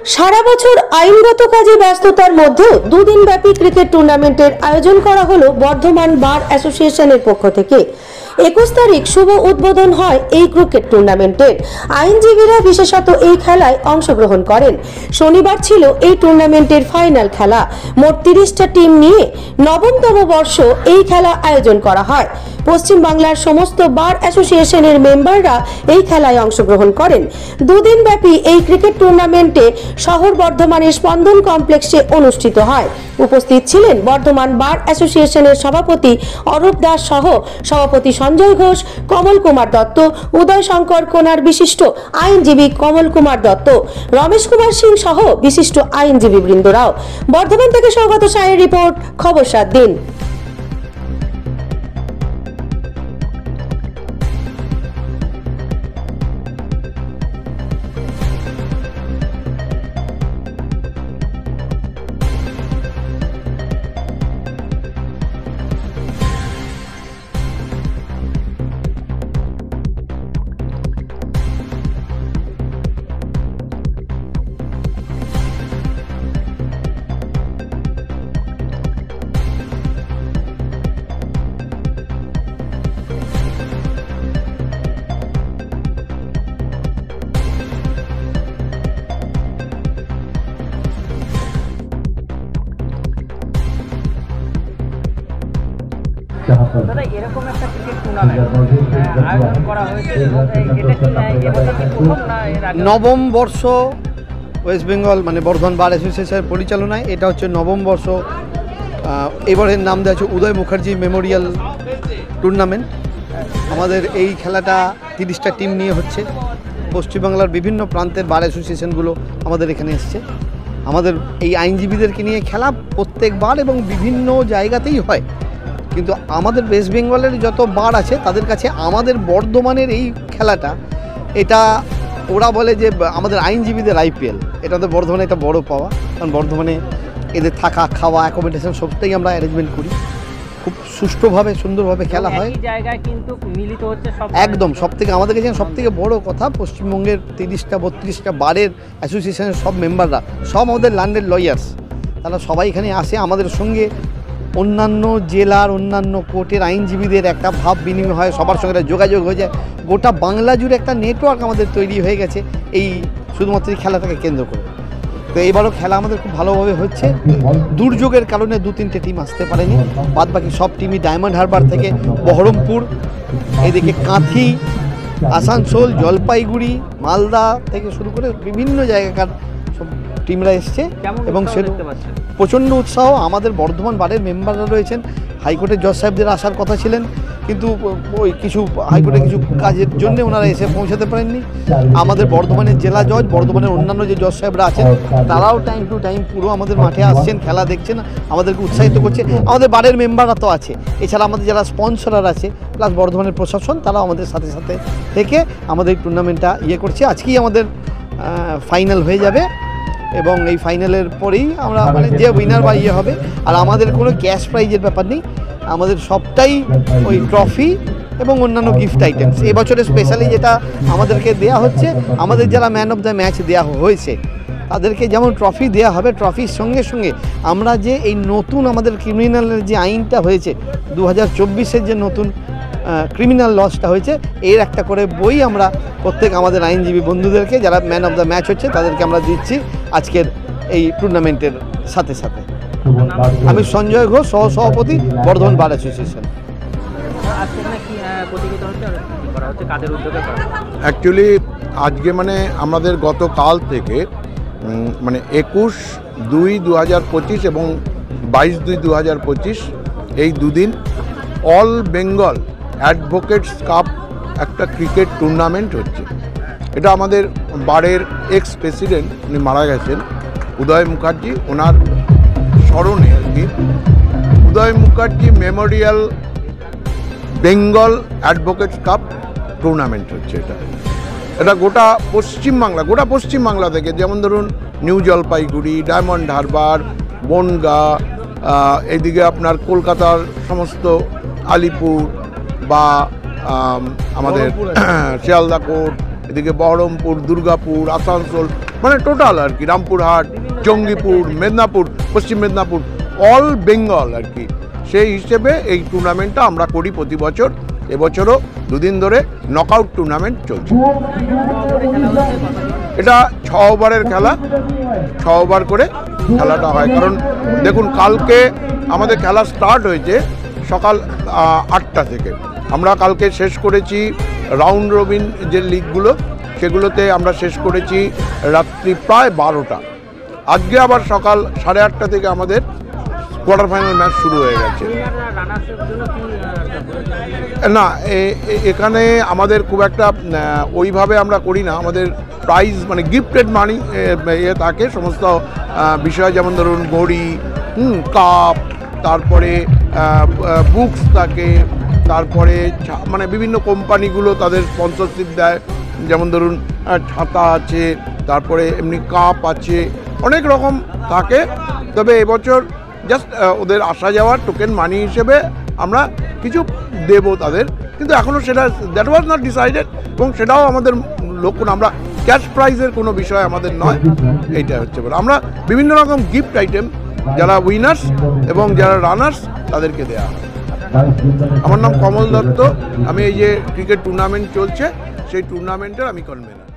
সারা বছর আইনগত কাজে ব্যস্ততার মধ্যেও দুদিনব্যাপী ক্রিকেট টুর্নামেন্টের আয়োজন করা হলো বর্ধমান বার অ্যাসোসিয়েশনের পক্ষ থেকে। 21 তারিখ শুভ উদ্বোধন হয় এই ক্রিকেট টুর্নামেন্টের। আইনজীবীরা বিশেষত এই খেলায় অংশগ্রহণ করেন। শনিবার ছিল এই টুর্নামেন্টের ফাইনাল খেলা। মোট 30টা টিম নিয়ে নবমতম বর্ষ এই খেলা আয়োজন করা হয়। পশ্চিম বাংলার সমস্ত বার অ্যাসোসিয়েশনের মেম্বাররা এই খেলায় অংশগ্রহণ করেন। দুদিন ব্যাপী এই ক্রিকেট টুর্নামেন্টে শহর বর্ধমানের স্পন্দন কমপ্লেক্সে অনুষ্ঠিত হয়। উপস্থিত ছিলেন বর্ধমান বার অ্যাসোসিয়েশনের সভাপতি অরূপ দাস সহ সভাপতি সঞ্জয় ঘোষ, কমল কুমার দত্ত, উদয় শঙ্কর কোনার বিশিষ্ট আইনজীবী কমল কুমার দত্ত, রমেশ কুমার সিং সহ বিশিষ্ট আইনজীবী বৃন্দরাও। বর্ধমান থেকে সৌগত সায়ের রিপোর্ট, খবর 7 দিন। দাদা, এরকম একটা ক্রিকেট টুর্নামেন্ট আয়োজন করা হয়েছে, এটা কি প্রথম না এর আগে? নবম বর্ষ ওয়েস্ট বেঙ্গল মানে বর্ধমান বার অ্যাসোসিয়েশনের পরিচালনায় এটা হচ্ছে নবম বর্ষ। এবারের নাম দেওয়া হচ্ছে উদয় মুখার্জি মেমোরিয়াল টুর্নামেন্ট। আমাদের এই খেলাটা 30টা টিম নিয়ে হচ্ছে। পশ্চিমবাংলার বিভিন্ন প্রান্তের বার অ্যাসোসিয়েশনগুলো আমাদের এখানে এসছে। আমাদের এই আইনজীবীদেরকে নিয়ে খেলা প্রত্যেকবার এবং বিভিন্ন জায়গাতেই হয়, কিন্তু আমাদের ওয়েস্ট বেঙ্গলের যত বার আছে তাদের কাছে আমাদের বর্ধমানের এই খেলাটা, এটা ওরা বলে যে আমাদের আইনজীবীদের আইপিএল। এটা তো বর্ধমানে একটা বড় পাওয়া, কারণ বর্ধমানে এদের থাকা, খাওয়া, অ্যাকোমোডেশন সবটাই আমরা অ্যারেঞ্জমেন্ট করি। খুব সুষ্ঠুভাবে সুন্দরভাবে খেলা হয়। জায়গায় কিন্তু মিলিত হচ্ছে সব, একদম সবথেকে আমাদের কাছে সবথেকে বড় কথা, পশ্চিমবঙ্গের 30টা 32টা বারের অ্যাসোসিয়েশনের সব মেম্বাররা, সব আমাদের ল্যান্ডেড লয়ার্স, তারা সবাই এখানে আসে। আমাদের সঙ্গে অন্যান্য জেলার অন্যান্য কোর্টের আইনজীবীদের একটা ভাব বিনিময় হয়, সবার সঙ্গে একটা যোগাযোগ হয়ে যায়। গোটা বাংলা জুড়ে একটা নেটওয়ার্ক আমাদের তৈরি হয়ে গেছে এই শুধুমাত্র এই খেলাটাকে কেন্দ্র করে। তো এইবারও খেলা আমাদের খুব ভালোভাবে হচ্ছে। দুর্যোগের কারণে 2-3টে টিম আসতে পারেনি, বাদ বাকি সব টিমই ডায়মন্ড হারবার থেকে, বহরমপুর, এদিকে কাঁথি, আসানসোল, জলপাইগুড়ি, মালদা থেকে শুরু করে বিভিন্ন জায়গাকার সব টিমরা এসছে এবং সে প্রচণ্ড উৎসাহ। আমাদের বর্ধমান বারের মেম্বাররা রয়েছেন। হাইকোর্টের জজ সাহেবদের আসার কথা ছিলেন, কিন্তু ওই কিছু হাইকোর্টের কিছু কাজের জন্য ওনারা এসে পৌঁছাতে পারেননি। আমাদের বর্ধমানের জেলা জজ, বর্ধমানের অন্যান্য যে জজ সাহেবরা আছেন, তারাও টাইম টু টাইম পুরো আমাদের মাঠে আসছেন, খেলা দেখছেন, আমাদেরকে উৎসাহিত করছে। আমাদের বারের মেম্বাররা তো আছে, এছাড়া আমাদের যারা স্পন্সরার আছে, প্লাস বর্ধমানের প্রশাসন, তারাও আমাদের সাথে সাথে থেকে আমাদের টুর্নামেন্টটা করছে। আজকেই আমাদের ফাইনাল হয়ে যাবে এবং এই ফাইনালের পরেই আমরা মানে যে উইনার বা হবে। আর আমাদের কোনো ক্যাশ প্রাইজের ব্যাপার নেই, আমাদের সবটাই ওই ট্রফি এবং অন্যান্য গিফট আইটেমস। এবছরে স্পেশালি যেটা আমাদেরকে দেয়া হচ্ছে, আমাদের যারা ম্যান অফ দ্য ম্যাচ দেওয়া হয়েছে তাদেরকে যেমন ট্রফি দেওয়া হবে, ট্রফির সঙ্গে সঙ্গে আমরা যে এই নতুন আমাদের ক্রিমিনালের যে আইনটা হয়েছে 2024-এর যে নতুন ক্রিমিনাল লসটা হয়েছে, এর একটা করে বই আমরা প্রত্যেক আমাদের আইনজীবী বন্ধুদেরকে যারা ম্যান অফ দ্য ম্যাচ হচ্ছে তাদেরকে আমরা দিচ্ছি আজকের এই টুর্নামেন্টের সাথে সাথে। আমি সঞ্জয় ঘোষ, সহসভাপতি, বর্ধমান বার অ্যাসোসিয়েশন। অ্যাকচুয়ালি আজকে মানে আমাদের গতকাল থেকে মানে 21/2/2025 এবং 22/2/2025 এই দুদিন অল বেঙ্গল অ্যাডভোকেটস কাপ একটা ক্রিকেট টুর্নামেন্ট হচ্ছে। এটা আমাদের বারের এক্স প্রেসিডেন্ট, উনি মারা গেছেন, উদয় মুখার্জি, ওনার স্মরণে আর কি Uday Mukherjee memorial Bengal advocates cup tournament হচ্ছে। এটা গোটা পশ্চিমবাংলা থেকে, যেমন ধরুন New Jalpaiguri, Diamond Harbour, Bangaon, এদিকে আপনার কলকাতার সমস্ত আলিপুর বা আমাদের শিয়ালদা কোর্ট, এদিকে বহরমপুর, দুর্গাপুর, আসানসোল, মানে টোটাল আর কি, রামপুরহাট, জঙ্গিপুর, মেদিনীপুর, পশ্চিম মেদিনীপুর, অল বেঙ্গল আর কি। সেই হিসেবে এই টুর্নামেন্টটা আমরা করি প্রতি বছর। এবছরও দুদিন ধরে নকআউট টুর্নামেন্ট চলছে। এটা 6 ওভারের খেলা, 6 ওভার করে খেলাটা হয়। কারণ দেখুন, কালকে আমাদের খেলা স্টার্ট হয়েছে সকাল 8টা থেকে। আমরা কালকে শেষ করেছি রাউন্ড রবিন যে লিগগুলো, সেগুলোতে আমরা শেষ করেছি রাত্রি প্রায় 12টা। আজকে আবার সকাল 8:30 থেকে আমাদের কোয়ার্টার ফাইনাল ম্যাচ শুরু হয়ে গেছে। না, এখানে আমাদের খুব একটা ওইভাবে আমরা করি না। আমাদের প্রাইজ মানে গিফটেড মানি থাকে সমস্ত বিষয়, যেমন ধরুন ঘড়ি, কাপ, তারপরে বুকস থাকে, তারপরে মানে বিভিন্ন কোম্পানিগুলো তাদের স্পন্সরশিপ দেয়, যেমন ধরুন ছাতা আছে, তারপরে এমনি কাপ আছে, অনেক রকম থাকে। তবে এবছর জাস্ট ওদের আসা যাওয়ার টোকেন মানি হিসেবে আমরা কিছু দেব তাদের, কিন্তু এখনও সেটা দ্যাট ওয়াজ নট ডিসাইডেড, এবং সেটাও আমাদের লক্ষ্য না। আমরা ক্যাশ প্রাইজের কোনো বিষয় আমাদের নয়, এইটা হচ্ছে বলে আমরা বিভিন্ন রকম গিফট আইটেম যারা উইনার্স এবং যারা রানার্স তাদেরকে দেওয়া হয়। আমার নাম কমল দত্ত, আমি এই যে ক্রিকেট টুর্নামেন্ট চলছে সেই টুর্নামেন্টের আমি কনভেনার।